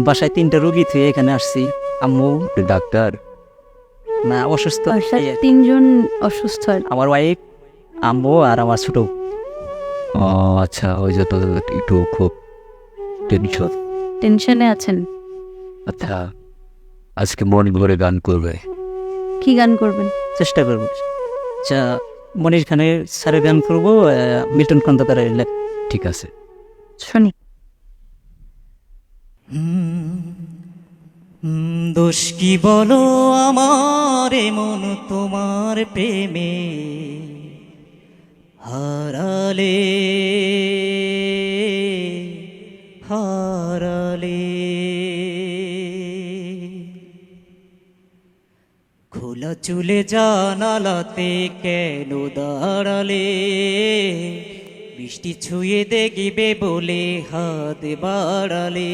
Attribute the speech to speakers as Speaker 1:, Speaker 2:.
Speaker 1: বাসায় 3টা রোগী থুয়ে এখানে আসছি। আম্মু
Speaker 2: ডাক্তার?
Speaker 1: না অসুস্থ।
Speaker 3: বাসায়
Speaker 1: এই আর কি।
Speaker 3: 3 জন অসুস্থ।
Speaker 1: আমার ওয়াইফ, আম্মু আর আমার ছোট।
Speaker 2: ও আচ্ছা, ওই জন্য একটু খুব টেনশন।
Speaker 3: টেনশনে আছেন?
Speaker 2: আচ্ছা, আজকে মন ভরে গান করবে?
Speaker 3: কি গান করবেন?
Speaker 1: চেষ্টা করবো। আচ্ছা, মনির খানের স্যারের গান করবো, মিল্টন খন্দকারের লেখা।
Speaker 2: ঠিক আছে।
Speaker 3: শুনি।
Speaker 1: দোষ কি বলো আমার মন তোমার প্রেমে হারালে হারালে, খোলা চুলে জানালাতে কেন দাঁড়ালে, বৃষ্টি ছুঁয়ে দেখবে বলে হাত বাড়ালে।